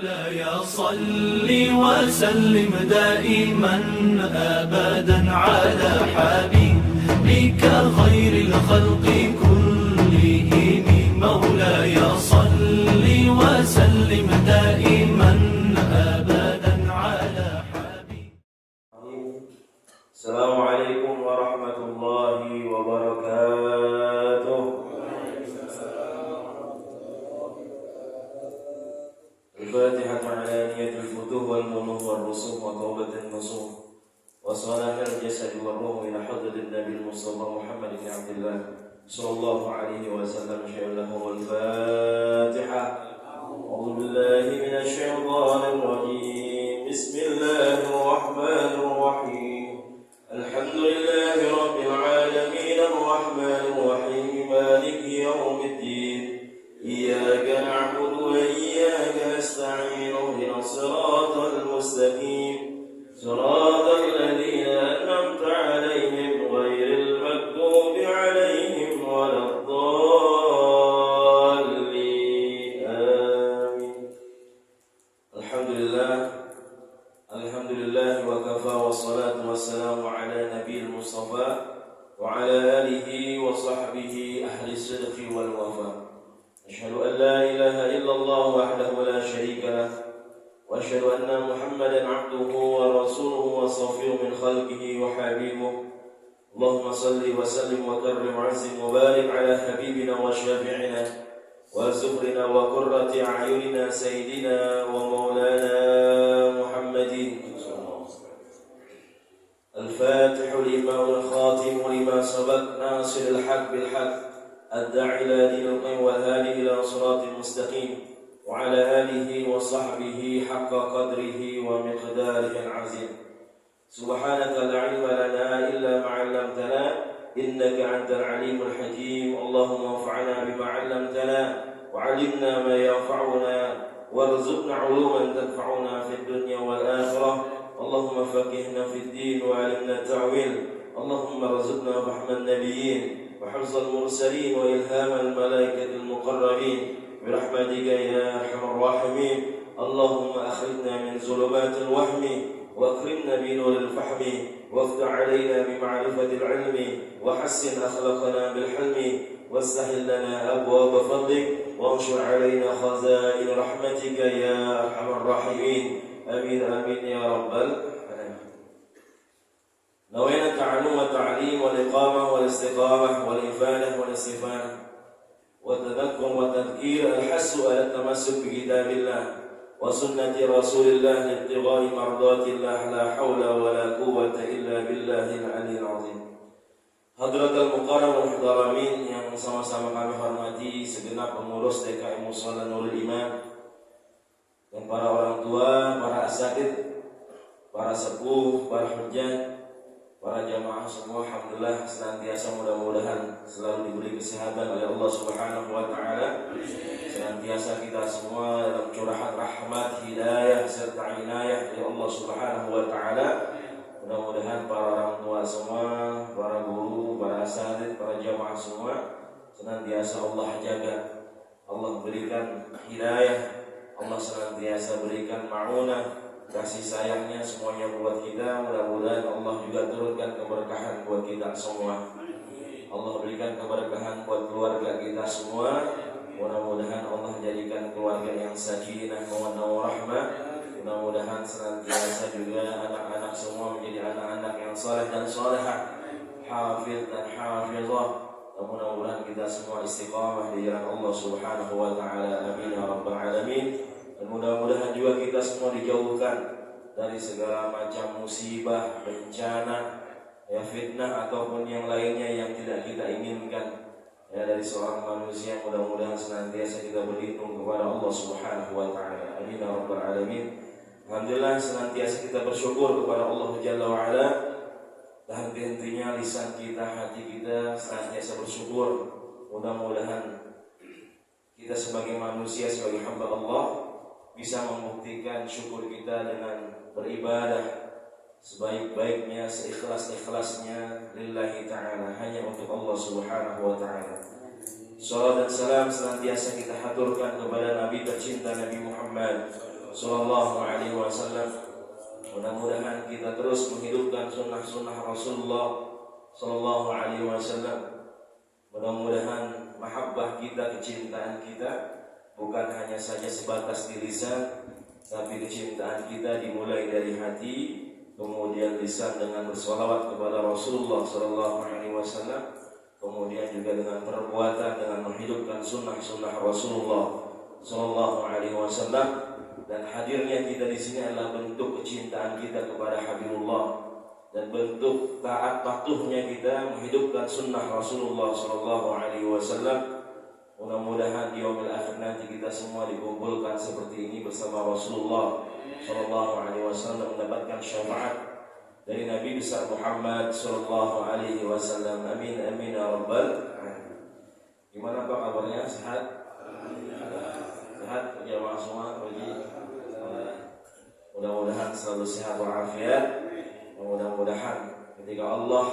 مولاي صل وسلم دائما أبدا على حبيبك خير الخلق كلهم. مولاي صل وسلم دائما أبدا على حبيبك. السلام عليكم ورحمة الله وبركاته. الفاتحة على نية الفتوح والمنوح والرسوم وتوبة النصوح وصلاح الجسد والروح إلى حضرة النبي المصطفى محمد بن عبد الله صلى الله عليه وسلم. شيء له الفاتحة. أعوذ بالله من الشيطان الرجيم. بسم الله الرحمن الرحيم. الحمد لله رب العالمين الرحمن الرحيم مالك يوم الدين. إياك نعبد وإياك نستعين. اهدنا الصراط المستقيم صراط الذين أنعمت عليهم غير المغضوب عليهم ولا الضالين. آمين. الحمد لله وكفى والصلاة والسلام على نبي المصطفى وعلى آله وصحبه أهل الصدق والوفاء. أشهد أن لا إله إلا الله وحده لا شريك له وأشهد أن محمدا عبده ورسوله وصفيه من خلقه وحبيبه. اللهم صل وسلم وكرم وعزم وبارك على حبيبنا وشافعنا وزهرنا وقرة أعيننا سيدنا ومولانا محمد الفاتح لما والخاتم لما سبق ناصر الحق بالحق الداعي إلى دين القيم والهادي إلى صراط المستقيم وعلى آله وصحبه حق قدره ومقداره العظيم. سبحانك لا علم لنا إلا ما علمتنا إنك أنت العليم الحكيم. اللهم انفعنا بما علمتنا وعلمنا ما ينفعنا وارزقنا علوما تنفعنا في الدنيا والآخرة. اللهم فقهنا في الدين وعلمنا التأويل. اللهم ارزقنا فهم النبيين وحفظ المرسلين وإلهام الملائكة المقربين برحمتك يا أرحم الراحمين. اللهم أخرجنا من ظلمات الوهم وأكرمنا بنور الفهم وافتح علينا بمعرفة العلم وحسن أخلاقنا بالحلم واستحل لنا أبواب فضلك وانشر علينا خزائن رحمتك يا أرحم الراحمين. آمين آمين يا رب العالمين. نوينا التعلم والتعليم والإقامة والاستقامة والإفادة والاستفادة والتذكر والتذكير. الحث على التمسك بكتاب الله وسنة رسول الله لابتغاء مرضات الله. لا حول ولا قوة إلا بالله العلي العظيم. Hadratul Mukarram wal Muhtaramin yang sama-sama kami hormati, segenap pengurus DKM Mushola Nurul Iman dan para orang tua, para asatidz, para sepuh, para hujjah, para jamaah semua, alhamdulillah senantiasa mudah-mudahan selalu diberi kesehatan oleh Allah Subhanahu wa taala. Senantiasa kita semua dalam curahan rahmat, hidayah serta inayah dari Allah Subhanahu wa taala. Mudah-mudahan para orang tua semua, para guru, para asatidz, para jamaah semua senantiasa Allah jaga. Allah berikan hidayah, Allah senantiasa berikan ma'unah, kasih sayangnya semuanya buat kita. Mudah-mudahan Allah juga turunkan keberkahan buat kita semua. Allah berikan keberkahan buat keluarga kita semua. Mudah-mudahan Allah jadikan keluarga yang sakinah mawaddah warahmah. Mudah-mudahan senantiasa juga anak-anak semua menjadi anak-anak yang saleh dan salehah, hafidh dan hafizah. Mudah-mudahan kita semua istiqamah di jalan Allah Subhanahu wa taala. Amin ya rabbal alamin. Dan mudah-mudahan juga kita semua dijauhkan dari segala macam musibah, bencana, ya fitnah ataupun yang lainnya yang tidak kita inginkan ya dari seorang manusia. Mudah-mudahan senantiasa kita berlindung kepada Allah Subhanahu wa taala. Amin ya rabbal alamin. Alhamdulillah senantiasa kita bersyukur kepada Allah Jalla wa ala. Dan henti-hentinya lisan kita, hati kita senantiasa bersyukur. Mudah-mudahan kita sebagai manusia, sebagai hamba Allah bisa membuktikan syukur kita dengan beribadah sebaik-baiknya, seikhlas-ikhlasnya lillahi ta'ala, hanya untuk Allah Subhanahu wa ta'ala. Salam dan salam senantiasa kita haturkan kepada Nabi tercinta Nabi Muhammad sallallahu alaihi wasallam. Mudah-mudahan kita terus menghidupkan sunnah-sunnah Rasulullah sallallahu alaihi wasallam. Mudah-mudahan mahabbah kita, kecintaan kita bukan hanya saja sebatas di lisan, tapi kecintaan kita dimulai dari hati, kemudian lisan dengan bersolawat kepada Rasulullah sallallahu alaihi wasallam, kemudian juga dengan perbuatan dengan menghidupkan sunnah-sunnah Rasulullah sallallahu alaihi wasallam. Dan hadirnya kita di sini adalah bentuk kecintaan kita kepada Habibullah dan bentuk taat patuhnya kita menghidupkan sunnah Rasulullah sallallahu alaihi wasallam. Mudah-mudahan di yaumil akhir nanti kita semua dikumpulkan seperti ini bersama Rasulullah sallallahu alaihi wasallam, mendapatkan syafaat dari Nabi besar Muhammad sallallahu alaihi wasallam. Amin amin ya rabbal alamin. Gimana Pak kabarnya? Sehat? Sehat jamaah semua. Mudah-mudahan selalu sehat walafiat. Mudah-mudahan ketika Allah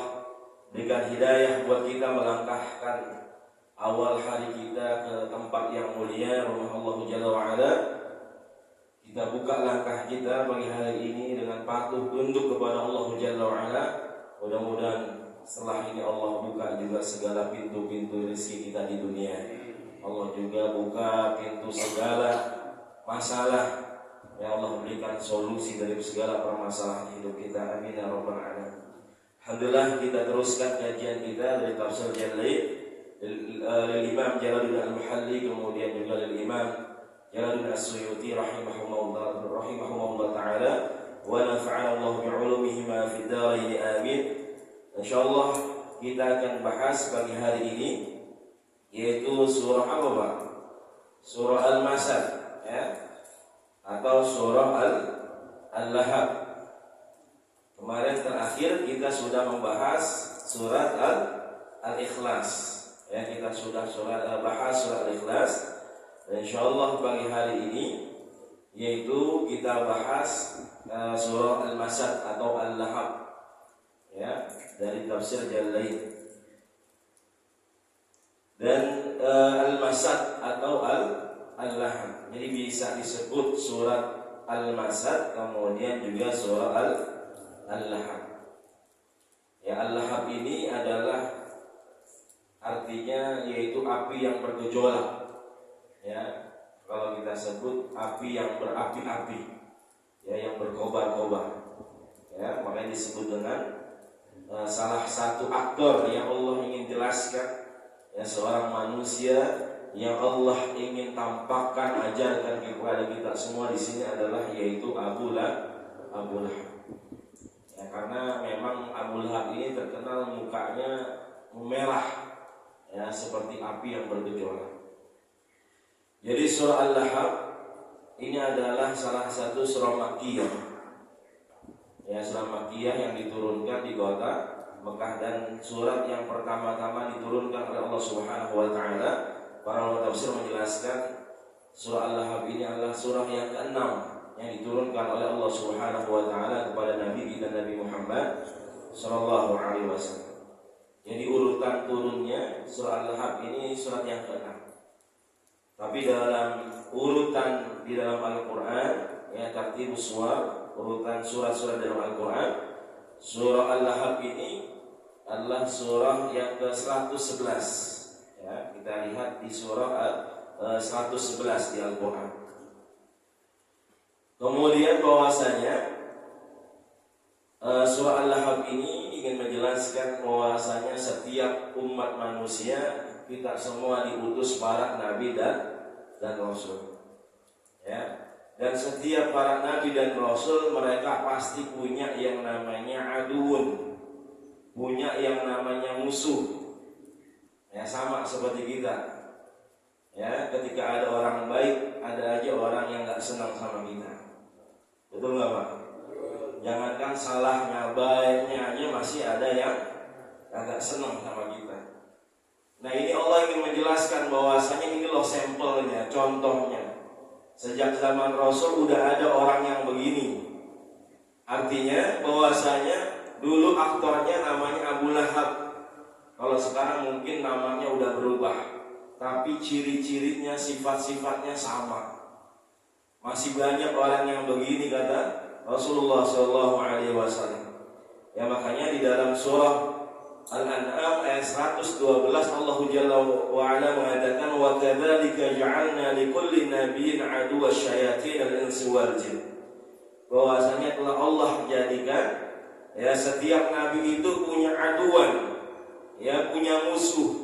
berikan hidayah buat kita melangkahkan awal hari kita ke tempat yang mulia, rumah Allah Jalla wa'ala, kita buka langkah kita bagi hari ini dengan patuh tunduk kepada Allah Jalla wa'ala. Mudah-mudahan setelah ini Allah buka juga segala pintu-pintu rezeki kita di dunia. Allah juga buka pintu segala masalah. Ya Allah berikan solusi dari segala permasalahan hidup kita. Amin ya rabbal alamin. Alhamdulillah, kita teruskan kajian kita dari tafsir Jalalain lil Imam Jalaluddin Al-Muhalli, kemudian juga lil Imam Jalaluddin As-Suyuti rahimahumullah taala, wa nafa'ana Allah bi'ulumihima fid dharain amin. Insyaallah kita akan bahas pagi hari ini yaitu surah apa Pak? Surah Al-Masad, ya, atau surah Al-Lahab. Kemarin terakhir kita sudah membahas surat Al-Ikhlas, ya, kita sudah bahas surat Al-Ikhlas. Dan insyaallah pagi hari ini yaitu kita bahas surah Al-Masad atau Al-Lahab, ya, dari tafsir Jalalain. Dan Al-Masad atau Al-Lahab, jadi bisa disebut surat Al-Masad kemudian juga surah Al-Lahab. Ya, Al-Lahab ini adalah artinya yaitu api yang bergejolak. Ya, kalau kita sebut api yang berapi-api, ya, yang berkobar-kobar. Ya, makanya disebut dengan salah satu aktor yang Allah ingin jelaskan. Ya, seorang manusia yang Allah ingin tampakkan, ajarkan kepada kita semua di sini adalah yaitu Abu Lahab. Ya, karena memang Abu Lahab ini terkenal mukanya merah, ya, seperti api yang bergejolak. Jadi surah Al-Lahab ini adalah salah satu surah Makkiyah. Ya, surah Makkiyah yang diturunkan di kota Mekah, dan surat yang pertama-tama diturunkan oleh Allah Subhanahu wa taala. Para ulama tafsir menjelaskan surah Al-Lahab ini adalah surah yang ke-6 yang diturunkan oleh Allah Subhanahu wa taala kepada Nabi kita Nabi Muhammad sallallahu alaihi wasallam. Jadi urutan turunnya surah Al-Lahab ini surat yang ke-6. Tapi dalam urutan di dalam Al-Qur'an, ya, tartibus suwar, urutan surat-surat dalam Al-Qur'an, surah Al-Lahab ini adalah surah yang ke-111. Ya, kita lihat di surah 111 di Al-Quran. Kemudian bahwasanya surah Al-Lahab ini ingin menjelaskan bahwasanya setiap umat manusia kita semua diutus para nabi dan rasul. Ya, dan setiap para nabi dan rasul mereka pasti punya yang namanya aduun, punya yang namanya musuh. Ya, sama seperti kita. Ya, ketika ada orang baik, ada aja orang yang nggak senang sama kita. Betul nggak Pak? Jangankan salahnya, baiknya aja masih ada yang agak senang sama kita. Nah, ini Allah ingin menjelaskan bahwasanya ini loh sampelnya, contohnya. Sejak zaman Rasul udah ada orang yang begini. Artinya bahwasanya dulu aktornya namanya Abu Lahab. Kalau sekarang mungkin namanya udah berubah, tapi ciri-cirinya, sifat-sifatnya sama. Masih banyak orang yang begini, kata Rasulullah Shallallahu Alaihi Wasallam. Ya, makanya di dalam surah Al-An'am ayat 112 Allah Jalla wa Ala mengatakan wa kadzalika ja'alna likulli nabiyyin aduwwan syayatin al-insi wal jin. Bahwasanya telah Allah jadikan ya setiap nabi itu punya aduan, ya punya musuh,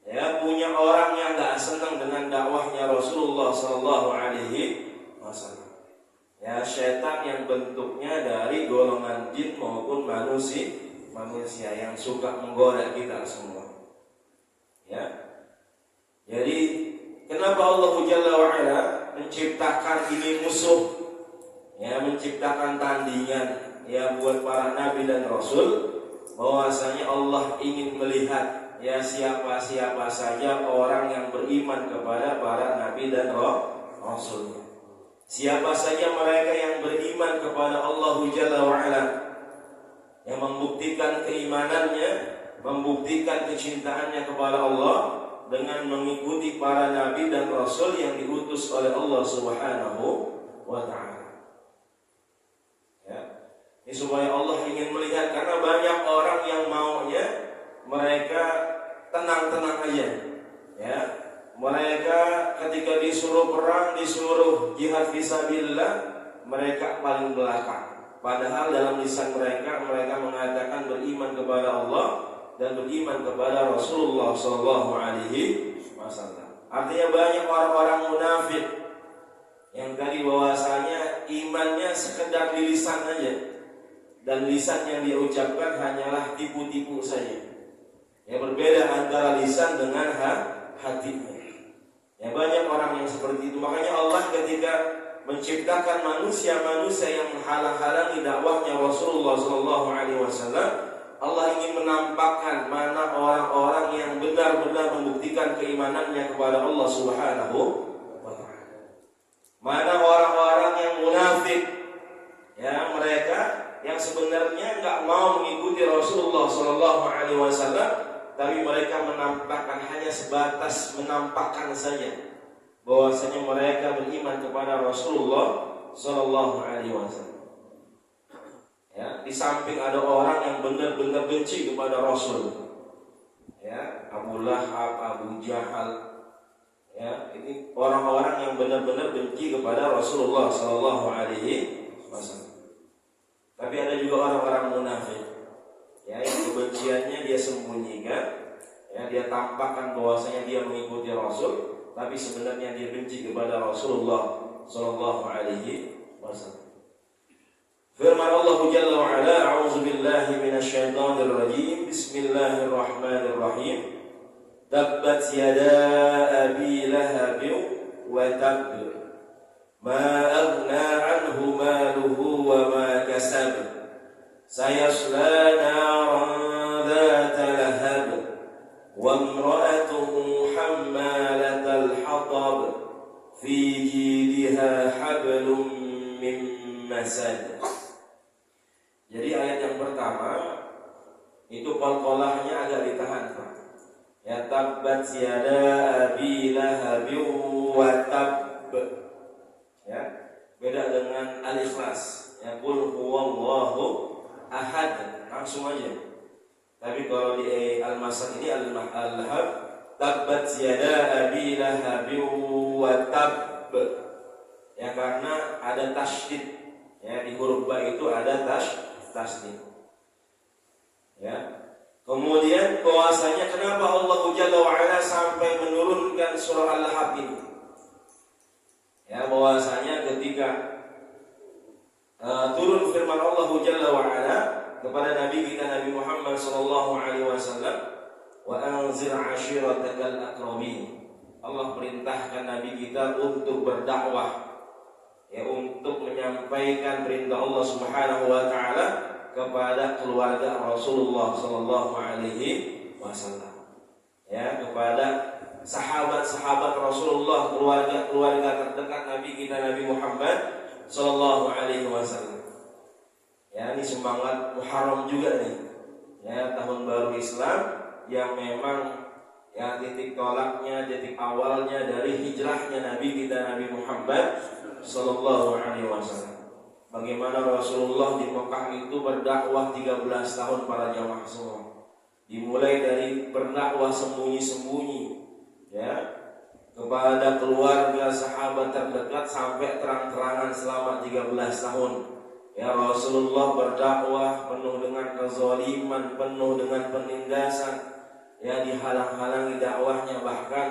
ya punya orang yang enggak senang dengan dakwahnya Rasulullah sallallahu alaihi wasallam. Ya, setan yang bentuknya dari golongan jin maupun manusia yang suka menggoda kita semua. Ya. Jadi kenapa Allah Jalla wa Ala menciptakan ini musuh? Ya, menciptakan tandingan ya buat para nabi dan rasul, bahwasanya Allah ingin melihat ya siapa-siapa saja orang yang beriman kepada para nabi dan rasul. Siapa saja mereka yang beriman kepada Allah Jalla wa Ala, yang membuktikan keimanannya, membuktikan kecintaannya kepada Allah dengan mengikuti para nabi dan rasul yang diutus oleh Allah Subhanahu wa taala. Ya. Ini supaya Allah ingin melihat, karena banyak orang yang maunya mereka tenang-tenang aja. Ya. Mereka ketika disuruh perang, disuruh jihad fisabilillah, mereka paling belakang. Padahal dalam lisan mereka mengatakan beriman kepada Allah dan beriman kepada Rasulullah Sallallahu Alaihi Wasallam. Artinya banyak orang-orang munafik yang tadi bahwasanya imannya sekedar di lisan aja, dan lisan yang dia ucapkan hanyalah tipu-tipu saja. Yang berbeda antara lisan dengan hatinya. Ya, banyak orang yang seperti itu. Makanya Allah ketika menciptakan manusia-manusia yang menghalang-halangi dakwahnya Rasulullah SAW, Allah ingin menampakkan mana orang-orang yang benar-benar membuktikan keimanannya kepada Allah Subhanahu wa Ta'ala. Mana orang-orang yang munafik, ya mereka yang sebenarnya nggak mau mengikuti Rasulullah SAW, tapi mereka menampakkan, hanya sebatas menampakkan saja bahwasanya mereka beriman kepada Rasulullah Sallallahu Alaihi Wasallam. Ya, di samping ada orang yang benar-benar benci kepada Rasul, ya Abu Lahab, Abu Jahal, ya ini orang-orang yang benar-benar benci kepada Rasulullah Sallallahu Alaihi Wasallam. Tapi ada juga orang-orang munafik, ya yang kebenciannya dia sembunyikan, ya dia tampakkan bahwasanya dia mengikuti Rasul, tapi sebenarnya dia benci kepada Rasulullah Sallallahu Alaihi Wasallam. Firman Allah Jalla wa Ala, A'udzu billahi minasyaitonir rajim. Bismillahirrahmanirrahim. Tabbat yada abi lahab wa tabb. Ma aghna 'anhu maluhu wa ma kasab. Sayasla naran dhata lahab. Wa imra'atuhu hammalatal hatab. Fi jidha hablum min masad. Jadi ayat yang pertama itu qalqalahnya agak ditahan, Pak. Ya tabbat yada abi lahab wa tabb. Ya, beda dengan al-ikhlas. Ya qul huwallahu ahad, langsung aja. Tapi kalau di al-masad ini al-lahab, tabbat yada abi lahab wa tabb. Ya karena ada tasydid. Ya di huruf ba itu ada tasydid. Ya. Kemudian bahwasanya kenapa Allah Jalla wa Ala sampai menurunkan surah Al-Lahab ini? Ya, bahwasanya ketika turun firman Allah Jalla wa Ala kepada Nabi kita Nabi Muhammad sallallahu alaihi wasallam, wa anzir 'ashiratakal aqrabin. Allah perintahkan Nabi kita untuk berdakwah, ya untuk menyampaikan perintah Allah Subhanahu wa taala kepada keluarga Rasulullah sallallahu alaihi wasallam. Ya, kepada sahabat-sahabat Rasulullah, keluarga terdekat Nabi kita Nabi Muhammad sallallahu alaihi wasallam. Ya, ini semangat Muharram juga nih. Ya, tahun baru Islam yang memang ya titik tolaknya, titik awalnya dari hijrahnya Nabi kita Nabi Muhammad sallallahu alaihi wasallam. Bagaimana Rasulullah di Mekah itu berdakwah 13 tahun para jamaah semua. Dimulai dari berdakwah sembunyi-sembunyi, ya, kepada keluarga sahabat terdekat sampai terang-terangan selama 13 tahun. Ya, Rasulullah berdakwah penuh dengan kezaliman, penuh dengan penindasan, ya, dihalang-halangi dakwahnya, bahkan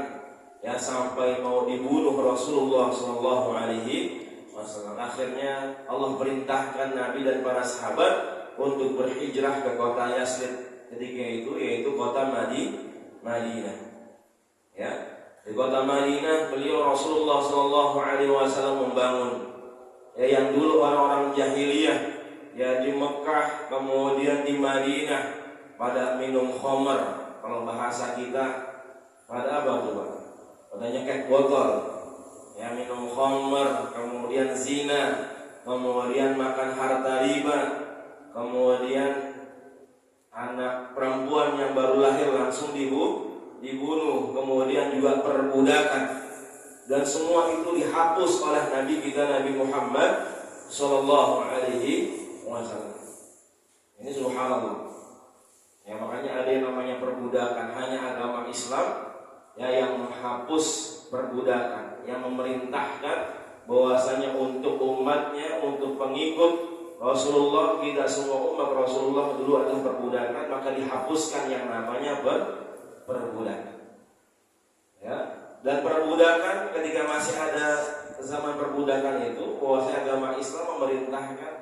ya sampai mau dibunuh Rasulullah sallallahu alaihi wasallam. Akhirnya Allah perintahkan Nabi dan para sahabat untuk berhijrah ke kota Yasrib ketika itu, yaitu kota Madinah. Ya, di kota Madinah beliau Rasulullah sallallahu alaihi wasallam membangun, ya, yang dulu orang-orang jahiliyah, ya, di Mekah kemudian di Madinah pada minum khamar, kalau bahasa kita pada apa tuh Pak? Pada nyekek botol, ya, minum khamar, kemudian zina, kemudian makan harta riba, kemudian anak perempuan yang baru lahir langsung dibunuh, kemudian juga perbudakan, dan semua itu dihapus oleh Nabi kita Nabi Muhammad sallallahu alaihi wasallam. Ini subhanallah. Ya, makanya ada yang namanya perbudakan, hanya agama Islam ya yang menghapus perbudakan, yang memerintahkan bahwasanya untuk umatnya, untuk pengikut Rasulullah, tidak semua umat Rasulullah dulu adalah perbudakan, maka dihapuskan yang namanya perbudakan. Ya, dan perbudakan ketika masih ada zaman perbudakan itu, bahwasanya agama Islam memerintahkan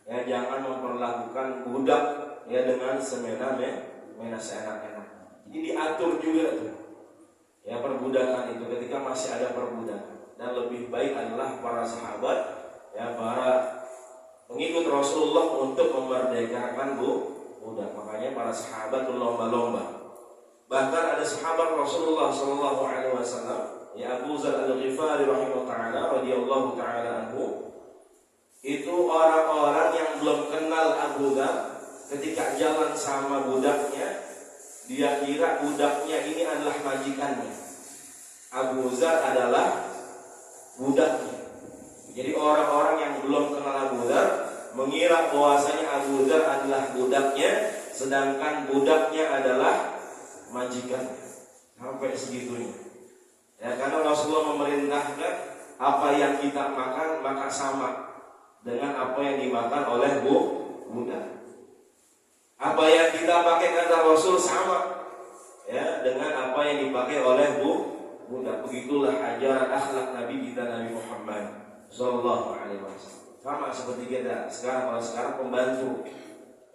ya jangan memperlakukan budak ya dengan semena-mena, seenak-enak. Jadi diatur juga tuh ya perbudakan itu ketika masih ada perbudakan, dan lebih baik adalah para sahabat ya para pengikut Rasulullah untuk memerdekakan budak. Makanya para sahabat berlomba-lomba. Bahkan ada sahabat Rasulullah sallallahu alaihi wasallam, ya Abu Dzar Al-Ghifari radhiyallahu taala anhu, itu orang-orang yang belum kenal Abu Dzar, ketika jalan sama budaknya, dia kira budaknya ini adalah majikannya. Abu Dzar adalah budaknya. Jadi orang-orang yang belum kenal Abu Dzar mengira bahwasanya Abu Dzar adalah budaknya, sedangkan budaknya adalah majikannya. Sampai segitunya. Ya, karena Rasulullah memerintahkan apa yang kita makan maka sama dengan apa yang dimakan oleh budak. Apa yang kita pakai kata Rasul sama ya dengan apa yang dipakai oleh budak. Begitulah ajaran akhlak Nabi kita Nabi Muhammad sallallahu alaihi wasallam. Sama seperti kita sekarang, kalau sekarang pembantu.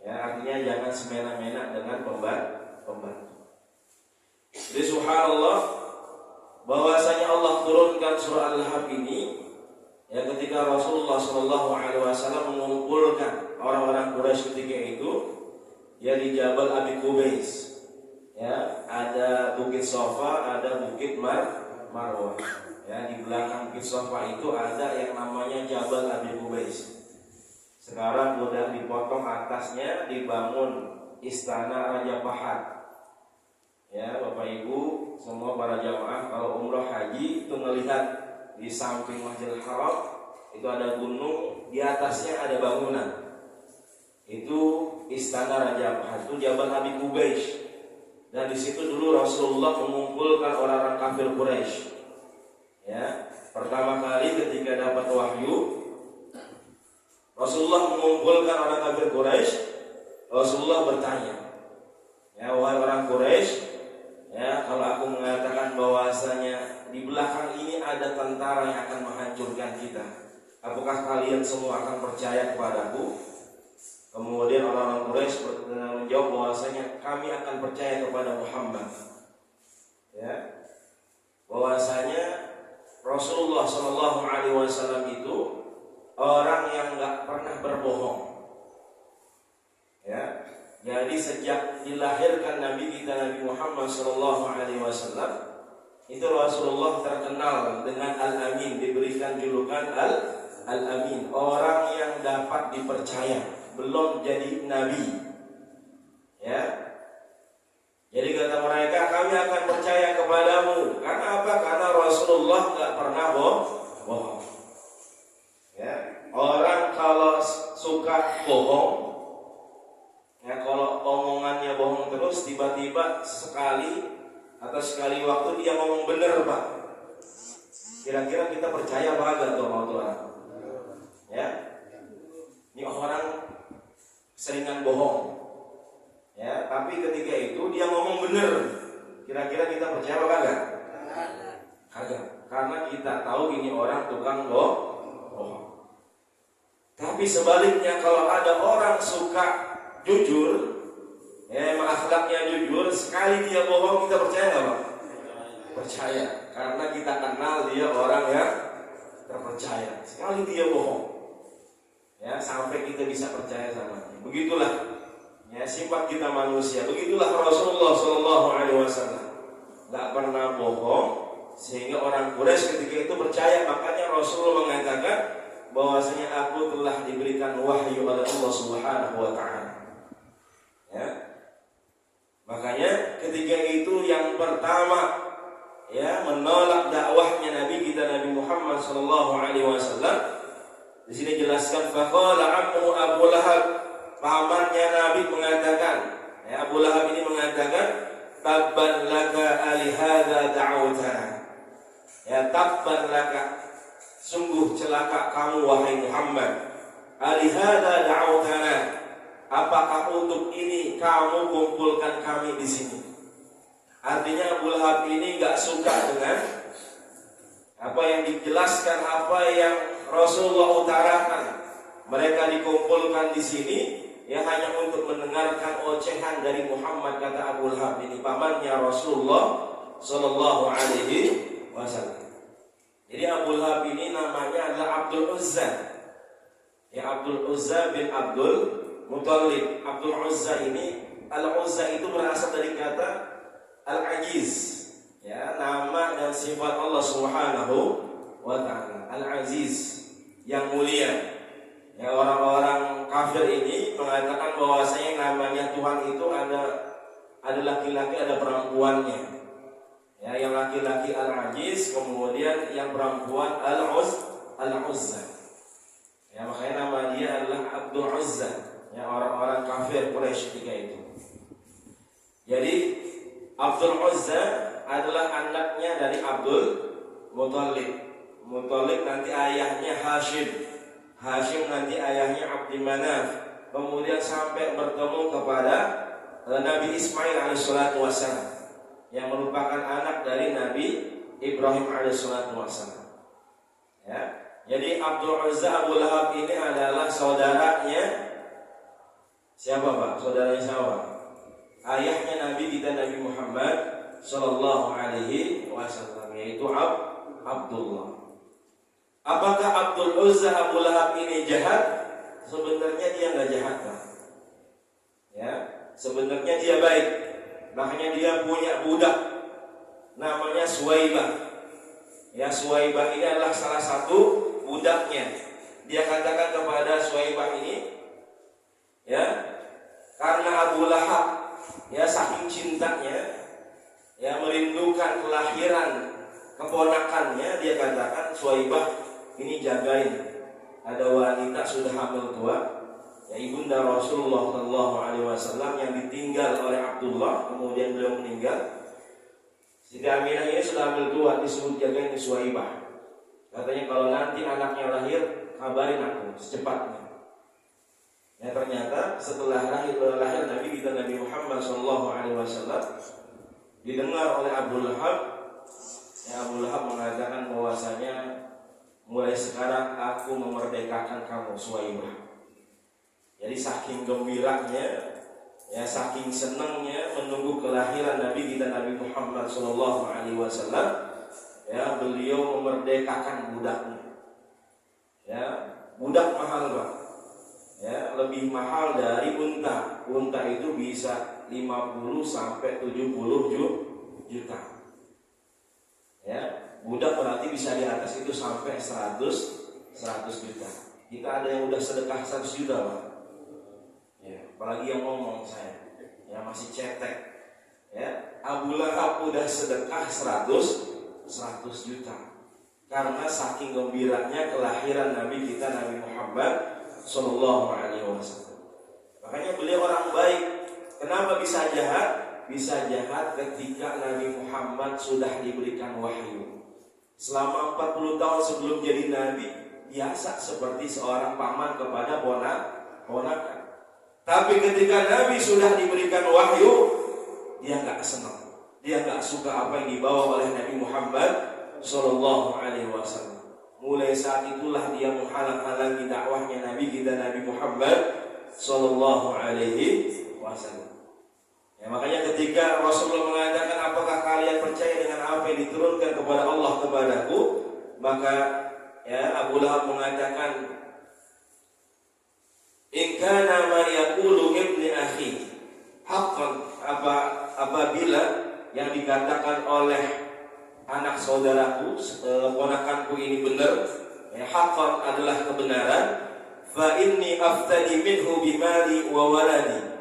Ya, artinya jangan semena-mena dengan pembantu. Jadi subhanallah, bahwasanya Allah turunkan surah Al-Lahab ini ya ketika Rasulullah sallallahu alaihi wasallam mengumpulkan orang-orang Quraisy ketika itu ya di Jabal Abi Qubais. Ya, ada Bukit Safa, ada Bukit Marwah. Ya, di belakang Bukit Safa itu ada yang namanya Jabal Abi Qubais. Sekarang sudah dipotong atasnya, dibangun istana Raja Fahad. Ya, Bapak Ibu, semua para jamaah kalau umroh haji itu melihat di samping Masjidil Haram itu ada gunung, di atasnya ada bangunan. Itu istana Raja Fahad, itu Jabal Abi Qubais. Dan di situ dulu Rasulullah mengumpulkan orang-orang kafir Quraisy. Ya, pertama kali ketika dapat wahyu, Rasulullah mengumpulkan orang kafir Quraisy. Rasulullah bertanya, ya wahai orang Quraisy, ya kalau aku mengatakan bahwasanya di belakang ini ada tentara yang akan menghancurkan kita, apakah kalian semua akan percaya kepadaku? Kemudian orang-orang Quraisy menjawab bahwasanya kami akan percaya kepada Muhammad. Ya, bahwasanya Rasulullah Shallallahu Alaihi Wasallam itu orang yang nggak pernah berbohong. Ya, jadi sejak dilahirkan Nabi kita Nabi Muhammad Shallallahu Alaihi Wasallam itu Rasulullah terkenal dengan Al-Amin, diberikan julukan Al-Amin, orang yang dapat dipercaya. Belum jadi nabi. Ya. Jadi kata mereka, kami akan percaya kepadamu. Karena apa? Karena Rasulullah enggak pernah bohong. atau sekali waktu dia ngomong bener Pak, kira-kira kita percaya apa enggak tuh mau orang? Ya, ini orang seringan bohong. Ya, tapi ketika itu dia ngomong bener, kira-kira kita percaya apa enggak? Kagak, karena kita tahu ini orang tukang bohong. Tapi sebaliknya kalau ada orang suka jujur, emang akhlaknya jujur, sekali dia bohong kita percaya nggak Pak? Percaya, karena kita kenal dia orang yang terpercaya. Sekali dia bohong, ya sampai kita bisa percaya sama dia. Begitulah ya sifat kita manusia. Begitulah Rasulullah SAW, nggak pernah bohong sehingga orang Quraisy ketika itu percaya. Makanya Rasulullah mengatakan bahwasanya aku telah diberikan wahyu oleh Allah Subhanahu Wa Taala. Ya. Makanya ketika itu yang pertama ya menolak dakwahnya Nabi kita Nabi Muhammad SAW. Di sini jelaskan faqala ammu Abu Lahab, pamannya Nabi mengatakan, ya Abu Lahab ini mengatakan tabban laka alihadza da'awtana. Ya tabban laka, sungguh celaka kamu wahai Muhammad. Alihadza da'awtana, apakah untuk ini kamu kumpulkan kami di sini? Artinya Abu Lahab ini enggak suka dengan apa yang dijelaskan, apa yang Rasulullah utarakan. Mereka dikumpulkan di sini ya hanya untuk mendengarkan ocehan dari Muhammad, kata Abu Lahab ini pamannya Rasulullah sallallahu alaihi wasallam. Jadi Abu Lahab ini namanya adalah Abdul Uzza. Ya Abdul Uzza bin Abdul Muttalib. Abdul Uzza ini, Al-Uzza itu berasal dari kata Al-Aziz. Ya, nama dan sifat Allah Subhanahu wa Ta'ala. Al-Aziz, yang mulia. Ya, orang-orang kafir ini mengatakan bahwasanya namanya Tuhan itu ada laki-laki, ada perempuannya. Ya, yang laki-laki Al-Aziz, kemudian yang perempuan Al-Uzza. Ya, makanya nama dia adalah Abdul Uzza. Ya, orang-orang kafir Quraisy ketika itu. Jadi Abdul Uzza adalah anaknya dari Abdul Muttalib. Muttalib nanti ayahnya Hashim. Hashim nanti ayahnya Abdi Manaf. Kemudian sampai bertemu kepada Nabi Ismail alaihissalatu wassalam, yang merupakan anak dari Nabi Ibrahim alaihissalatu wassalam. Ya. Jadi Abdul Uzza Abu Lahab ini adalah saudaranya siapa Pak? Saudaranya siapa? Ayahnya Nabi kita Nabi Muhammad sallallahu alaihi wasallam, yaitu Abdullah. Apakah Abdul Uzza Abu Lahab ini jahat? Sebenarnya dia enggak jahat, Pak. Ya, sebenarnya dia baik. Makanya dia punya budak namanya Suwaibah. Ya, Suwaibah ini adalah salah satu budaknya. Dia katakan kepada Suwaibah ini, ya, karena Abu Lahab ya saking cintanya, ya merindukan kelahiran keponakannya, dia katakan, Suwaibah ini jagain, ada wanita sudah hamil tua, ya ibunda Rasulullah sallallahu alaihi wasallam yang ditinggal oleh Abdullah, kemudian beliau meninggal. Siti Aminah ini sudah hamil tua, disuruh jagain Suwaibah. Katanya kalau nanti anaknya lahir, kabarin aku secepatnya. Ya ternyata setelah lahir Nabi kita Nabi Muhammad SAW, didengar oleh Abu Lahab. Ya Abu Lahab mengatakan bahwasanya mulai sekarang aku memerdekakan kamu Suwaibah. Jadi saking gembiranya, ya saking senangnya menunggu kelahiran Nabi kita Nabi Muhammad SAW, ya beliau memerdekakan budaknya. Ya budak mahal Pak. Ya, lebih mahal dari unta. Unta itu bisa 50 sampai 70 juta. Ya, budak berarti bisa di atas itu sampai 100 juta. Kita ada yang udah sedekah 100 juta, Pak. Ya, apalagi yang ngomong saya. Ya masih cetek. Ya, Abu Lahab udah sedekah 100 juta. Karena saking gembiranya kelahiran Nabi kita Nabi Muhammad sallallahu alaihi wasallam. Makanya beliau orang baik. Kenapa bisa jahat? bisa jahat ketika Nabi Muhammad sudah diberikan wahyu. Selama 40 tahun sebelum jadi nabi, biasa seperti seorang paman kepada ponakan. Tapi ketika Nabi sudah diberikan wahyu, dia nggak senang, dia nggak suka apa yang dibawa oleh Nabi Muhammad Sallallahu Alaihi Wasallam. Mulai saat itulah dia menghalang-halangi dakwahnya Nabi kita Nabi Muhammad Sallallahu Alaihi Wasallam. Ya, makanya ketika Rasulullah mengatakan, apakah kalian percaya dengan apa yang diturunkan kepada Allah kepadaku, maka ya Abu Lahab mengatakan, in kana ma yaqulu ibni akhi haqqan, apabila yang dikatakan oleh anak saudaraku, ponakanku ini benar, ya, haqqan adalah kebenaran, fa inni aftadi minhu bimali wa waladi,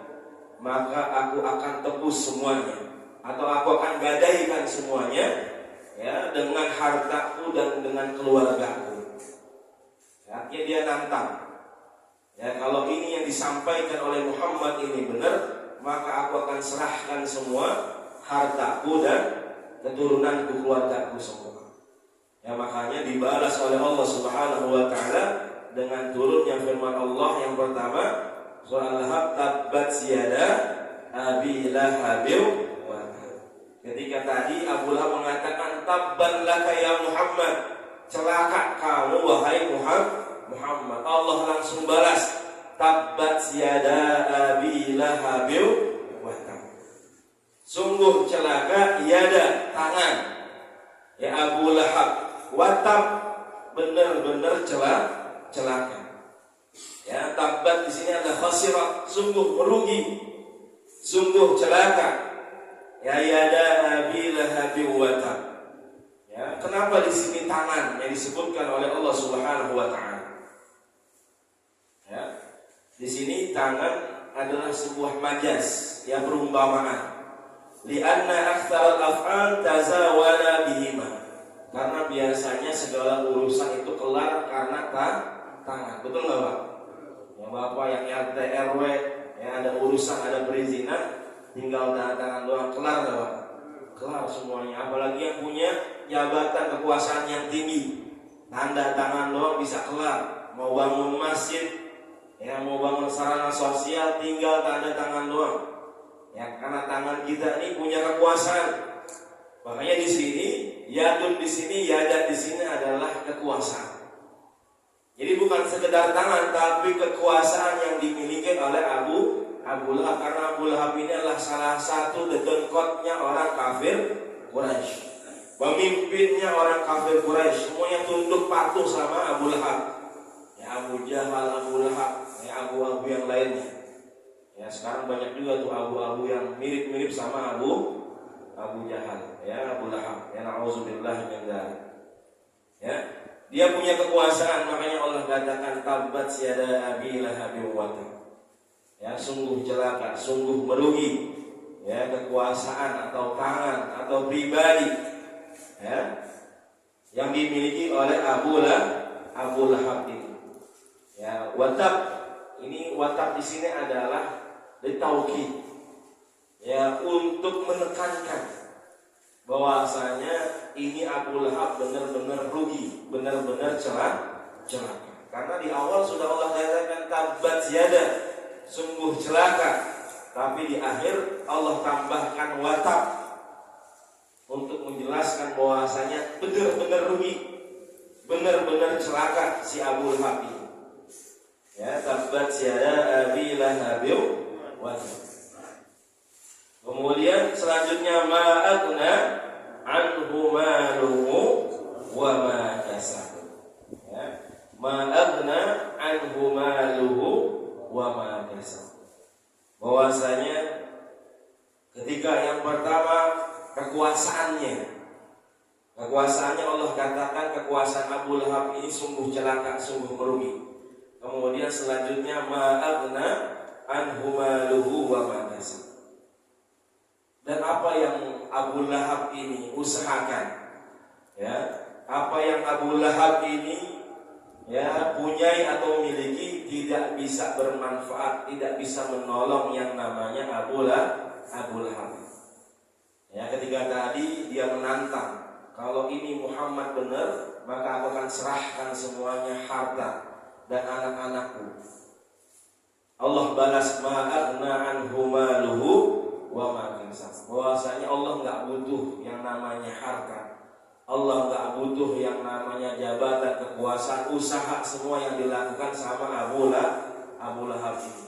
maka aku akan tebus semuanya, atau aku akan gadaikan semuanya, ya, dengan hartaku dan dengan keluargaku. Artinya dia nantang. Ya, kalau ini yang disampaikan oleh Muhammad ini benar, maka aku akan serahkan semua hartaku dan keturunanku, keluargaku semua. Ya, makanya dibalas oleh Allah Subhanahu wa taala dengan turunnya firman Allah yang pertama, surah Al-Lahab, tabbat yada abi lahabil wa tab. Ketika tadi Abu Lahab mengatakan tabban laka ya Muhammad, celaka kamu wahai Muhammad, Allah langsung balas, tabbat yada abi lahabil wa tab. Sungguh celaka yada, tangan ya Abu Lahab, watab, benar-benar celaka. Ya, tabbat di sini ada khasirat, sungguh merugi, sungguh celaka. Ya yada abi lahab wa tab. Ya, kenapa di sini tangan yang disebutkan oleh Allah Subhanahu wa taala? Ya, di sini tangan adalah sebuah majas, ya, perumpamaan. Lianna aktsar al-af'al tazawala bihima. Karena biasanya segala urusan itu kelar karena tangan. Betul enggak, Pak? Yang Bapak yang RT RW, ya, ada urusan, ada perizinan, tinggal tangan doang, kelar enggak, Pak? Kelar semuanya. Apalagi yang punya jabatan kekuasaan yang tinggi, tanda tangan doang bisa kelar. Mau bangun masjid, ya, mau bangun sarana sosial, tinggal tanda tangan doang. Ya, karena tangan kita ini punya kekuasaan. Makanya di sini yadun di sini, yada di sini adalah kekuasaan. Jadi bukan sekedar tangan, tapi kekuasaan yang dimiliki oleh Abu Lahab. Karena Abu Lahab ini adalah salah satu dedengkotnya orang kafir Quraisy, pemimpinnya orang kafir Quraisy. Semuanya tunduk patuh sama Abu Lahab. Ya, Abu Jahal, Abu Lahab, ya, abu-abu yang lainnya. Ya, sekarang banyak juga tuh abu-abu yang mirip-mirip sama Abu Jahal, ya, Abu Lahab. Ya, na'udzubillah min dzalik. Ya, dia punya kekuasaan, makanya Allah katakan tabbat yada abi lahab wa tab. Ya, sungguh celaka, sungguh merugi, ya, kekuasaan atau tangan atau pribadi, ya, yang dimiliki oleh Abu Lahab ini. Ya, watab, ini watab di sini adalah ditauqid, ya, untuk menekankan bahwasanya ini Abu Lahab benar-benar rugi, benar-benar celaka. Karena di awal sudah Allah katakan tabbat yada, sungguh celaka, tapi di akhir Allah tambahkan watab untuk menjelaskan bahwasanya benar-benar rugi, benar-benar celaka si Abu Lahab ini. Ya, tabbat yada abi lahab wa tab. Kemudian selanjutnya ma'agna anhu maluhu wa ma kasab. Ya, ma'agna anhu maluhu wa ma kasab. Bahwasanya ketika yang pertama kekuasaannya Allah katakan kekuasaan Abu Lahab ini sungguh celaka, sungguh merugi. Kemudian selanjutnya ma'agna anhu maluhu wa ma kasab. Dan apa yang Abu Lahab ini usahakan, ya, apa yang Abu Lahab ini, ya, punyai atau miliki tidak bisa bermanfaat, tidak bisa menolong yang namanya Abu Lahab. Ya, ketika tadi dia menantang, kalau ini Muhammad benar, maka aku akan serahkan semuanya harta dan anak-anakku. Allah balas ma'agna anhu maluhu wa ma kasab. Bahwasanya Allah enggak butuh yang namanya harta. Allah enggak butuh yang namanya jabatan, kekuasaan, usaha, semua yang dilakukan sama Abu Lahab ini.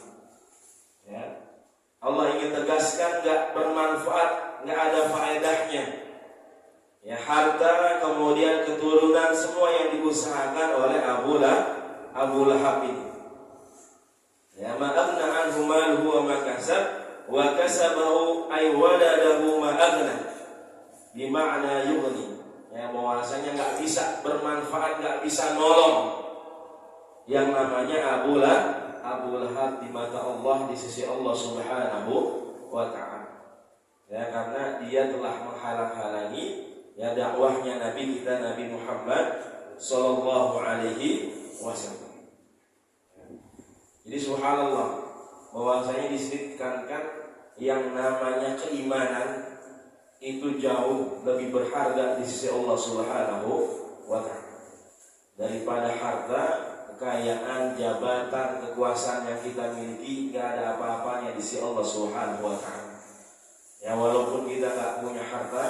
Ya. Allah ingin tegaskan enggak bermanfaat, enggak ada faedahnya. Ya, harta kemudian keturunan semua yang diusahakan oleh Abu Lahab ini. Ya, ma'agna anhu maluhu wa ma kasab wa kasabahu ay waladahu ma'agna bima'na yughni. Ya, bahwasanya enggak bisa bermanfaat, enggak bisa nolong yang namanya Abu Lahab di mata Allah, di sisi Allah Subhanahu wa taala. Ya, karena dia telah menghalang-halangi ya dakwahnya Nabi kita Nabi Muhammad sallallahu alaihi wasallam. Jadi subhanallah, bahwasanya disebutkan yang namanya keimanan itu jauh lebih berharga di sisi Allah Subhanahu wa taala daripada harta, kekayaan, jabatan, kekuasaan yang kita miliki. Enggak ada apa-apanya di sisi Allah Subhanahu wa taala. Ya, walaupun kita enggak punya harta,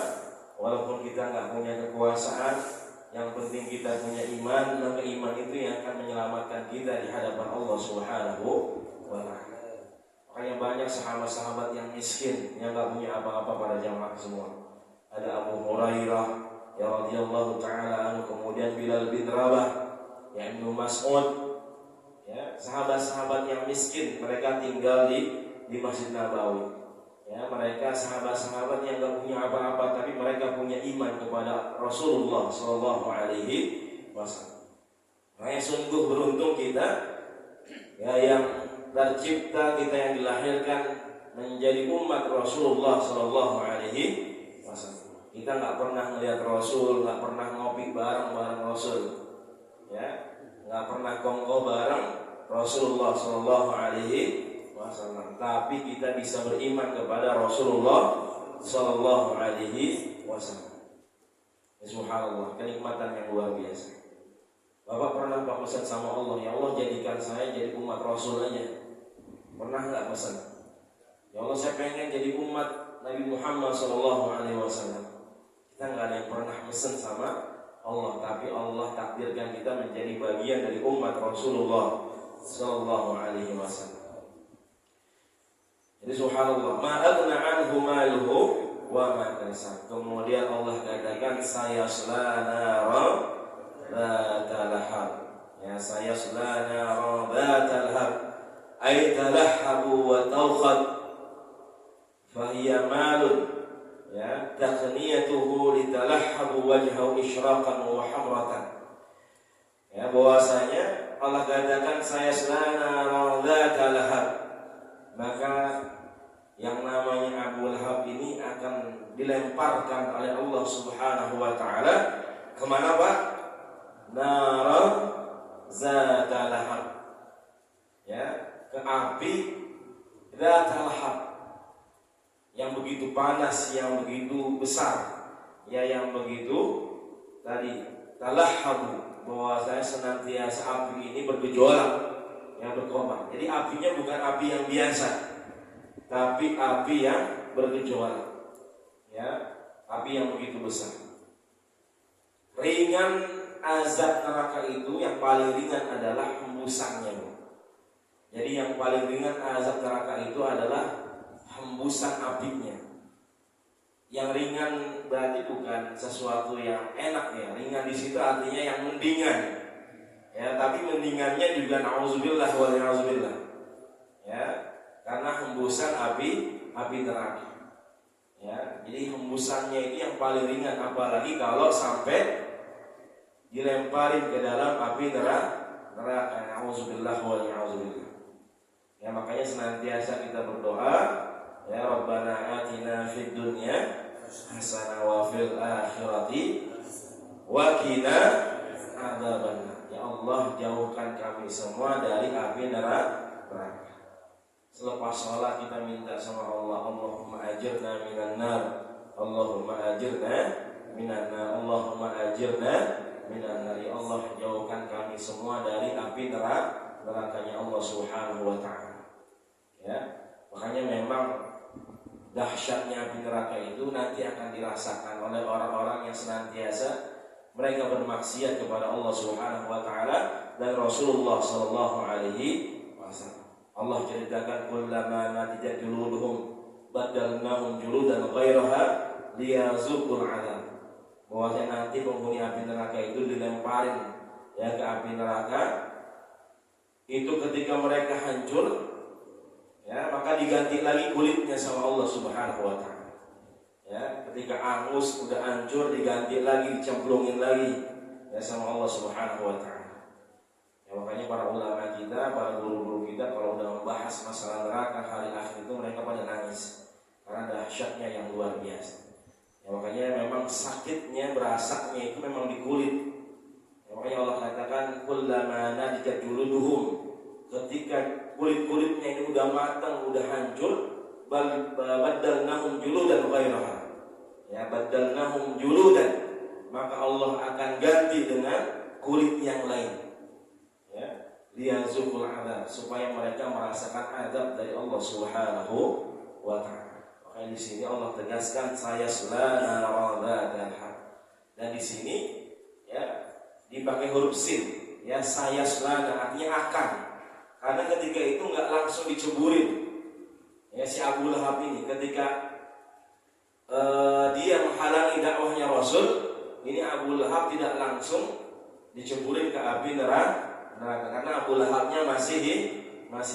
walaupun kita enggak punya kekuasaan, yang penting kita punya iman, maka iman itu yang akan menyelamatkan kita di hadapan Allah Subhanahu wa taala. Makanya banyak sahabat-sahabat yang miskin, yang enggak punya apa-apa pada jamaah semua. Ada Abu Hurairah ya radhiyallahu taala anhu, kemudian Bilal bin Rabah, ya Ibnu Mas'ud, ya sahabat-sahabat yang miskin, mereka tinggal di Masjid Nabawi. Ya, mereka sahabat-sahabat yang enggak punya apa-apa, tapi mereka punya iman kepada Rasulullah sallallahu alaihi wasallam. Makanya sungguh beruntung kita ya yang tercipta, kita yang dilahirkan menjadi umat Rasulullah sallallahu alaihi wasallam. Kita enggak pernah melihat Rasul, enggak pernah ngopi bareng Rasul. Ya, enggak pernah kongko bareng Rasulullah sallallahu alaihi wasallam, tapi kita bisa beriman kepada Rasulullah sallallahu alaihi wasallam. Subhanallah, kenikmatan yang luar biasa. Bapak pernah Pak pesan sama Allah, ya Allah jadikan saya jadi umat Rasul aja. Pernah enggak pesan? Ya Allah, saya pengen jadi umat Nabi Muhammad sallallahu alaihi wasallam. Kita enggak ada yang pernah pesan sama Allah, tapi Allah takdirkan kita menjadi bagian dari umat Rasulullah sallallahu alaihi wasallam. Jadi subhanallah, ma'agna anhu maluhu wa ma kasab. Kemudian Allah katakan sayasla nara dzata lahab. Ya, sayasla nara dzata lahab. Ay talahhabu wa tawqad fahiya malun. Ya, taqniyatuhu litalahhabu wajhahu isyraqan wa hamratan. Ya, bahwasanya Allah katakan sayasla nara dzata lahab. Maka yang namanya Abu Lahab ini akan dilemparkan oleh Allah Subhanahu wa taala kemana Pak? Nara zata lahab. Ya, ke api zata lahab yang begitu panas, yang begitu besar, ya yang begitu tadi talahhabu, bahwa saya senantiasa api ini bergejolak, yang berkobar. Jadi apinya bukan api yang biasa, tapi api yang bergejolak. Ya, api yang begitu besar. Ringan azab neraka itu, yang paling ringan adalah hembusannya. Jadi yang paling ringan azab neraka itu adalah hembusan apinya. Yang ringan berarti bukan sesuatu yang enak ya. Ringan di situ artinya yang mendingan. Ya, tapi mendingannya juga na'udzubillah wa na'udzubillah. Ya, karena hembusan api neraka. Ya, jadi hembusannya itu yang paling ringan, apalagi kalau sampai dilemparin ke dalam api neraka. Na'udzubillah wa na'udzubillah. Ya, makanya senantiasa kita berdoa, ya Rabbana atina fid dunya hasanah wa fil akhirati wa qina adzabannar. Ya Allah, jauhkan kami semua dari api neraka. Selepas sholat kita minta sama Allah, Allahumma ajirna minan nar Allahumma ajirna minan nar, Allahumma ajirna minan nar. Ya Allah, jauhkan kami semua dari api nerakanya Allah Subhanahu wa taala. Ya, makanya memang dahsyatnya api neraka itu nanti akan dirasakan oleh orang-orang yang senantiasa mereka bermaksiat kepada Allah Subhanahu wa taala dan Rasulullah sallallahu alaihi wasallam. Allah ceritakan kullama natijat juluduhum badalnahum juludan ghairaha liyazuqul adzab. Bahwasanya nanti penghuni api neraka itu dilemparin ya ke api neraka itu ketika mereka hancur ya, maka diganti lagi kulitnya sama Allah Subhanahu wa taala. Ya, ketika angus udah hancur diganti lagi, dicemplungin lagi ya sama Allah Subhanahu wa taala. Ya, makanya para ulama kita, para guru-guru kita kalau udah membahas masalah neraka hari akhir itu mereka pada nangis karena dahsyatnya yang luar biasa. Ya, makanya memang sakitnya berasanya itu memang di kulit. Ya, makanya Allah katakan kullama nadijat juluduhum, ketika kulit-kulitnya ini udah matang, udah hancur, badalnahum juludan ghairaha. Ya, badalnahum juludan, maka Allah akan ganti dengan kulit yang lain. Ya, liyazuqul adzab, supaya mereka merasakan azab dari Allah Subhanahu wa taala. Makanya di sini Allah tegaskan saya sulana dan dan di sini ya dipakai huruf sin. Ya, saya sulana artinya akan. Karena ketika itu nggak langsung diceburin. Ya, si Abu Lahab ini ketika dia menghalangi dakwahnya Rasul, ini Abu Lahab tidak langsung diceburin ke api neraka karena Abu Lahabnya masih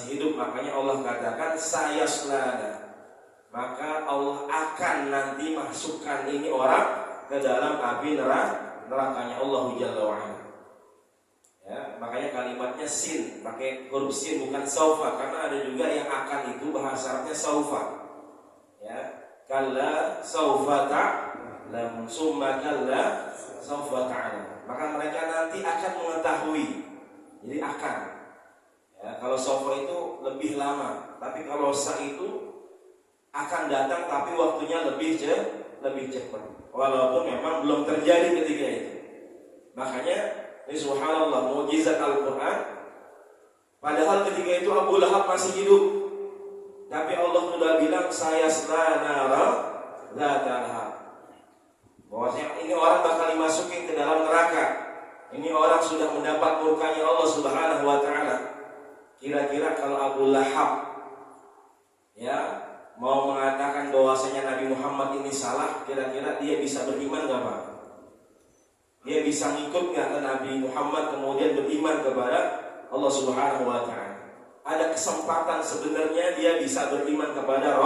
hidup. Makanya Allah katakan saya selana, maka Allah akan nanti masukkan ini orang ke dalam api nerakanya Allah Jalla wa'ala. Ya, makanya kalimatnya sin, pakai huruf sin bukan saufa, karena ada juga yang akan itu bahasa Arabnya saufa. Ya, kalla saufa ta'lam, summa kalla saufa ta'lam. Maka mereka nanti akan mengetahui. Jadi akan. Ya, kalau saufa itu lebih lama, tapi kalau sa itu akan datang tapi waktunya lebih cepat. Walaupun memang belum terjadi ketika itu. Makanya ini subhanallah mukjizat Al-Quran. Padahal ketika itu Abu Lahab masih hidup, tapi Allah sudah bilang saya nara dzata lahab, bahwasanya ini orang bakal dimasukin ke dalam neraka. Ini orang sudah mendapat murkanya Allah Subhanahu wa taala. Kira-kira kalau Abu Lahab ya mau mengatakan bahwasanya Nabi Muhammad ini salah, kira-kira dia bisa beriman enggak, Pak? Dia bisa ngikut nggak ke Nabi Muhammad kemudian beriman kepada Allah Subhanahu wa taala? Ada kesempatan sebenarnya dia bisa beriman kepada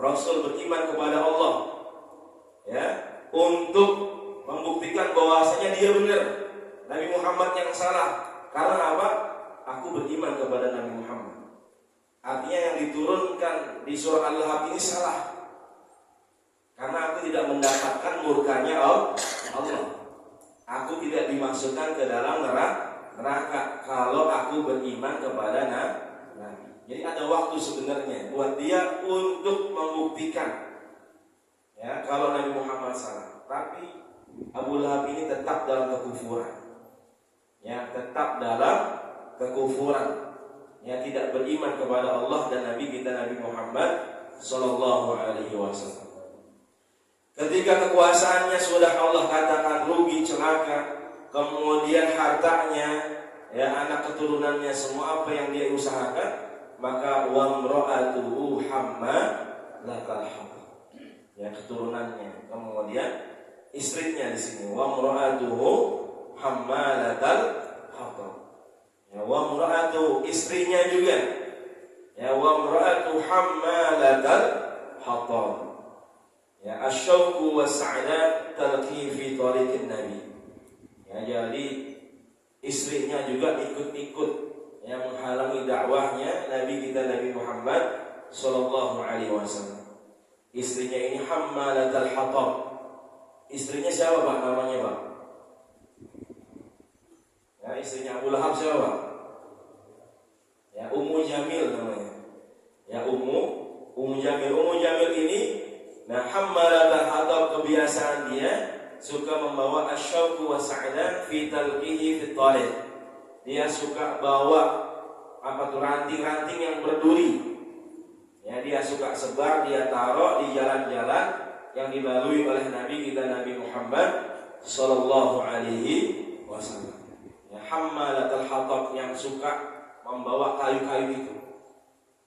Rasul, beriman kepada Allah. Ya, untuk membuktikan bahwasanya dia benar, Nabi Muhammad yang salah. Karena apa? Aku beriman kepada Nabi Muhammad. Artinya yang diturunkan di surah Al-Lahab ini salah. Karena aku tidak mendapatkan murkanya Allah. Aku tidak dimasukkan ke dalam neraka kalau aku beriman kepada Nabi. Jadi ada waktu sebenarnya buat dia untuk membuktikan ya kalau Nabi Muhammad salah. Tapi Abu Lahab ini tetap dalam kekufuran. Ya, tetap dalam kekufuran. Ya, tidak beriman kepada Allah dan Nabi kita Nabi Muhammad sallallahu alaihi wasallam. Ketika kekuasaannya sudah Allah katakan rugi, celaka, kemudian hartanya, ya anak keturunannya semua apa yang dia usahakan, maka wamra'atuhu hammalatal hatab. Ya, keturunannya, kemudian istrinya di sini wamra'atuhu hammalatal hatab. Ya, wamra'atu istrinya juga. Ya, wamra'atu hammalatal hatab. Ya, asyauqu was-sa'adat talqi fi tariqin nabi. Ya, jadi istrinya juga ikut-ikut yang menghalangi dakwahnya Nabi kita Nabi Muhammad sallallahu alaihi wasallam. Istrinya ini hammalatul hatab. Istrinya siapa, Pak, namanya, Pak? Ya, istrinya Abu Lahab siapa, Pak? Ya, Ummu Jamil namanya. Ya, Ummu Jamil. Ummu Jamil ini Nah, hammalatal hatab, kebiasaan dia suka membawa asyauqu wa sa'dan fi talqihi fi tariq. Dia suka bawa ranting-ranting yang berduri. Ya, dia suka sebar, dia taruh di jalan-jalan yang dilalui oleh Nabi kita Nabi Muhammad sallallahu alaihi wasallam. Ya, hammalatul hatab, yang suka membawa kayu-kayu itu.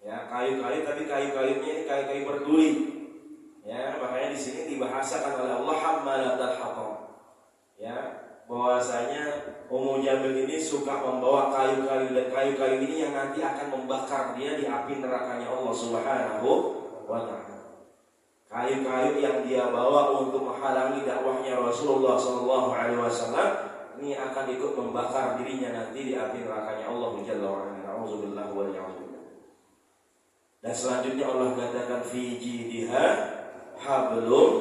Ya, kayu-kayu, tapi kayu-kayunya ini kayu-kayu berduri. Ya, makanya di sini dibahasakan oleh Allah hammalatul hatab. Ya, bahwasanya Ummu Jamil ini suka membawa kayu-kayu, dan kayu-kayu ini yang nanti akan membakar dia di api nerakanya Allah Subhanahu wa ta'ala. Kayu-kayu yang dia bawa untuk menghalangi dakwahnya Rasulullah sallallahu alaihi wasallam ini akan ikut membakar dirinya nanti di api nerakanya Allah Jalla wa ala. Auzubillahi wa a'udzubillah. Dan selanjutnya Allah katakan fi jidha hablum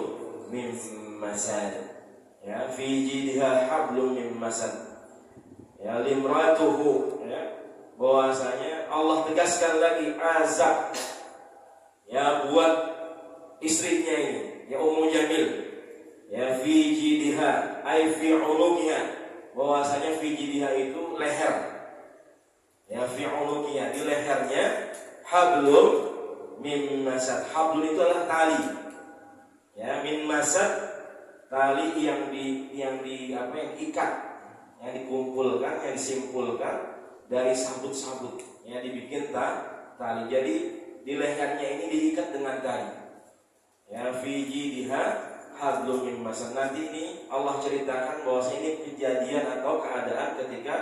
min masad. Ya, fi jidha hablum min masad. Ya, limratuhu, ya, bahwasanya Allah tegaskan lagi azab ya buat istrinya ini, ya Ummu Jamil. Ya, fi jidha ay fi unuqiha, bahwasanya fi jidha itu leher. Ya, fi unuqiha, di lehernya, hablum min masad. Hablum itu adalah tali. Ya, min masad, tali yang diikat, yang dikumpulkan, yang disimpulkan dari sabut-sabut, yang dibikin tali. Jadi di lehernya ini diikat dengan tali. Ya, fi jidha hablum min masad. Nanti ini Allah ceritakan bahwa ini kejadian atau keadaan ketika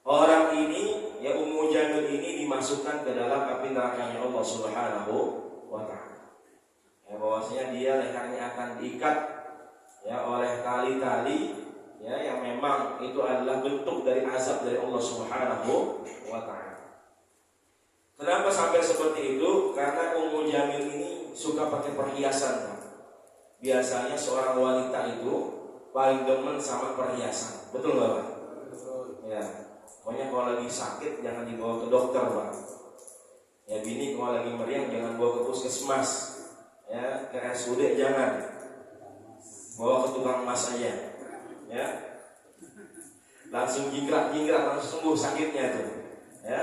orang ini, ya Ummu Jamil ini, dimasukkan ke dalam api nerakanya Allah Subhanahu wa ta'ala. Ya, bahwasanya dia lehernya akan diikat ya oleh tali-tali, ya, yang memang itu adalah bentuk dari azab dari Allah Subhanahu wa ta'ala. Kenapa sampai seperti itu? Karena Ummu Jamil ini suka pakai perhiasan. Biasanya seorang wanita itu paling demen sama perhiasan. Betul nggak, Pak? Ya, pokoknya kalau lagi sakit jangan dibawa ke dokter, Pak. Ya, bini kalau lagi meriang jangan bawa ke puskesmas. Ya, ke RSUD jangan. Bawa ke tukang emas aja. Ya, langsung jingkrak langsung sembuh sakitnya tuh. Ya,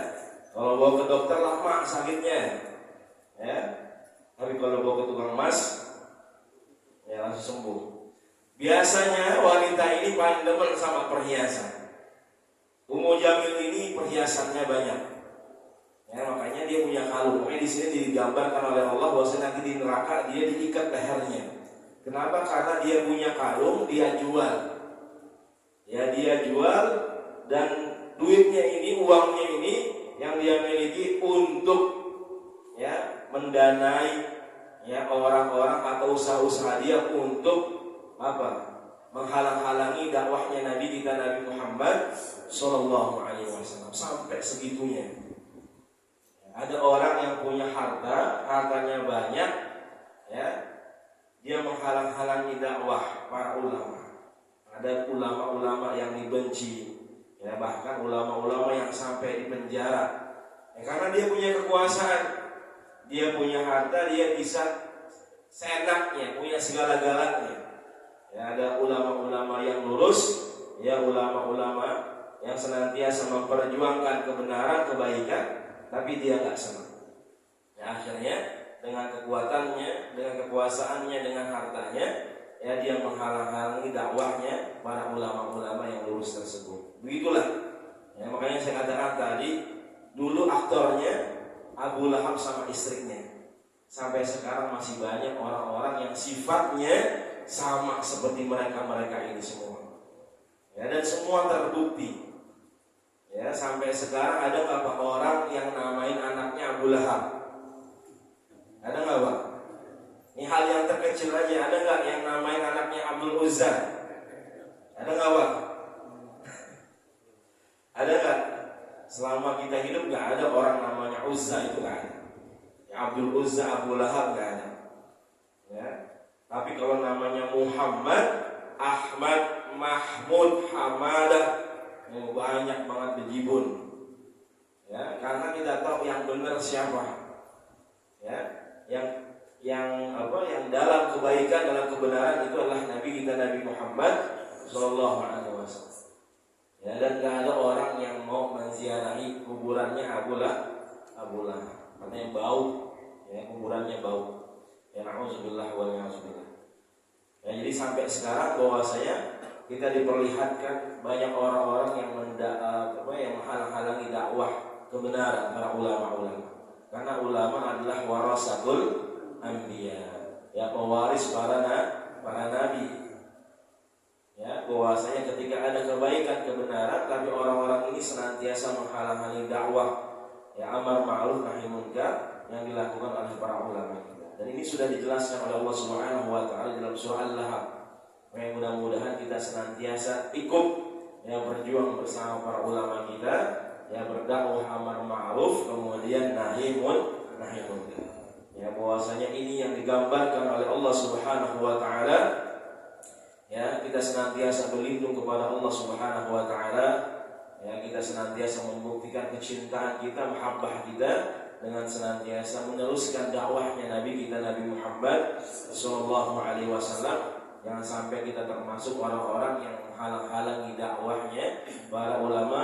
kalau bawa ke dokter lama sakitnya. Ya, tapi kalau bawa ke tukang emas, ya langsung sembuh. Biasanya wanita ini paling demen sama perhiasan. Ummu Jamil ini perhiasannya banyak. Ya, makanya dia punya kalung. Makanya di sini digambarkan oleh Allah bahwa nanti di neraka dia diikat lehernya. Kenapa? Karena dia punya kalung, dia jual. Ya, dia jual, dan duitnya ini, uangnya ini yang dia miliki untuk ya mendanai ya orang-orang atau usaha-usaha dia untuk apa? Menghalang-halangi dakwahnya Nabi kita Nabi Muhammad sallallahu alaihi wasallam. Sampai segitunya. Ada orang yang punya hartanya banyak, ya, dia menghalang-halangi dakwah para ulama. Ada ulama-ulama yang dibenci, ya, bahkan ulama-ulama yang sampai dipenjara. Ya, karena dia punya kekuasaan, dia punya harta, dia bisa seenaknya, punya segala-galanya. Ya, ada ulama-ulama yang lurus, ya, ulama-ulama yang senantiasa memperjuangkan kebenaran, kebaikan, tapi dia nggak senang. Ya, akhirnya dengan kekuatannya, dengan kekuasaannya, dengan hartanya, ya, dia menghalang-halangi dakwahnya para ulama-ulama yang lurus tersebut. Begitulah. Ya, makanya saya katakan tadi, dulu aktornya Abu Lahab sama istrinya. Sampai sekarang masih banyak orang-orang yang sifatnya sama seperti mereka ini semua. Ya, dan semua terbukti. Ya, sampai sekarang ada nggak Pak orang yang namain anaknya Abu Lahab? Ada nggak, Pak? Ini hal yang terkecil aja. Ada nggak yang namain anaknya Abdul Uzza? Ada nggak, Pak? Ada nggak? Selama kita hidup nggak ada orang namanya Uzza, itu nggak ada. Ya, Abdul Uzza, Abu Lahab nggak ada. Ya. Tapi kalau namanya Muhammad, Ahmad, Mahmud, Hamadah, banyak banget bejibun. Ya, karena kita tahu yang benar siapa. Ya, yang yang dalam kebaikan, dalam kebenaran itu adalah Nabi kita Nabi Muhammad sallallahu alaihi wasallam. Ya, dan gak ada orang yang mau menziarahi kuburannya Abu Lahab. Karena yang bau, ya kuburannya bau. Ya na'udzubillah wa na'udzubillah. Ya, jadi sampai sekarang bahwasanya kita diperlihatkan banyak orang-orang yang menghalang-halangi dakwah kebenaran para ulama-ulama. Karena ulama adalah warasatul anbiya, ya pewaris para nabi. Ya, bahwasanya ketika ada kebaikan kebenaran tapi orang-orang ini senantiasa menghalang-halangi dakwah ya amar ma'ruf nahi munkar yang dilakukan oleh para ulama kita. Dan ini sudah dijelaskan oleh Allah Subhanahu wa taala dalam surah Al-Lahab. Mudah-mudahan kita senantiasa ikut ya berjuang bersama para ulama kita ya berdakwah amar ma'ruf kemudian nahi munkar. Ya, bahwasanya ini yang digambarkan oleh Allah Subhanahu wa taala. Ya, kita senantiasa berlindung kepada Allah Subhanahu wa taala. Ya, kita senantiasa membuktikan kecintaan kita, mahabbah kita dengan senantiasa meneruskan dakwahnya Nabi kita Nabi Muhammad sallallahu alaihi wasallam. Jangan sampai kita termasuk orang-orang yang menghalang-halangi dakwahnya para ulama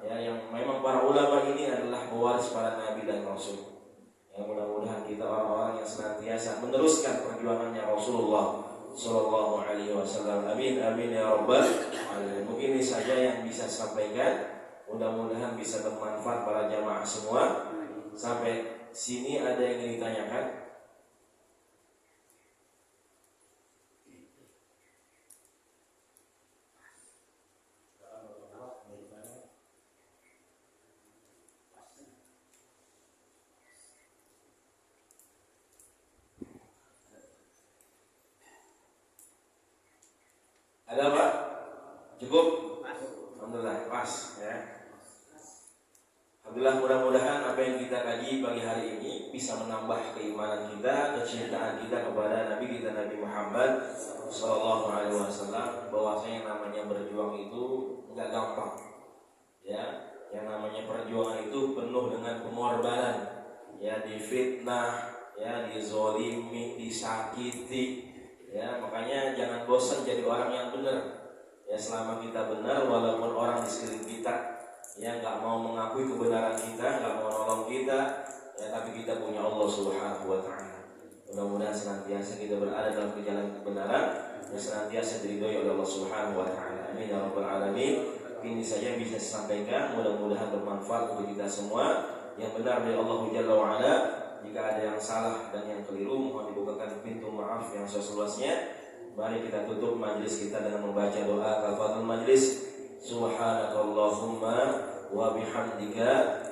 ya, yang memang para ulama ini adalah pewaris para nabi dan rasul. Ya, mudah-mudahan kita orang-orang yang senantiasa meneruskan perjuangannya Rasulullah sallallahu alaihi wasallam. Amin amin ya rabbal alamin. Mungkin ini saja yang bisa sampaikan. Mudah-mudahan bisa bermanfaat para jamaah semua. Sampai sini ada yang ingin ditanyakan? Ada Pak? Cukup? Alhamdulillah pas ya. Alhamdulillah, mudah-mudahan apa yang kita kaji pagi hari ini bisa menambah keimanan kita, kecintaan kita kepada Nabi kita Nabi Muhammad sallallahu alaihi wasallam. Bahwasanya namanya berjuang itu enggak gampang. Ya, yang namanya perjuangan itu penuh dengan pengorbanan. Ya, difitnah, ya dizolimi, disakiti. Ya, makanya jangan bosan jadi orang yang benar. Ya, selama kita benar, walaupun orang di sekeliling kita ya nggak mau mengakui kebenaran kita, nggak mau nolong kita, ya tapi kita punya Allah Subhanahu wa taala. Mudah-mudahan senantiasa kita berada dalam jalan kebenaran dan senantiasa diridhoi oleh Allah Subhanahu wa taala. Amin ya rabbal alamin. Ini saja yang bisa saya sampaikan, mudah-mudahan bermanfaat untuk kita semua. Yang benar dari Allah Jalla wa ala. Jika ada yang salah dan yang keliru, mohon dibukakan pintu maaf yang seluas-luasnya. Mari kita tutup majlis kita dengan membaca doa kafaratul majlis. Subhanakallahumma wa bihamdika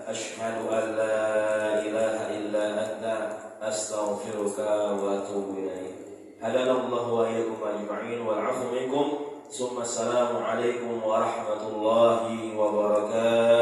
asyhadu an la ilaha illa anta astaghfiruka wa atubu ilaik. Hadanallahu wa iyyakum ajma'in wal 'afwu minkum. Summa assalamu alaikum warahmatullahi wabarakatuh.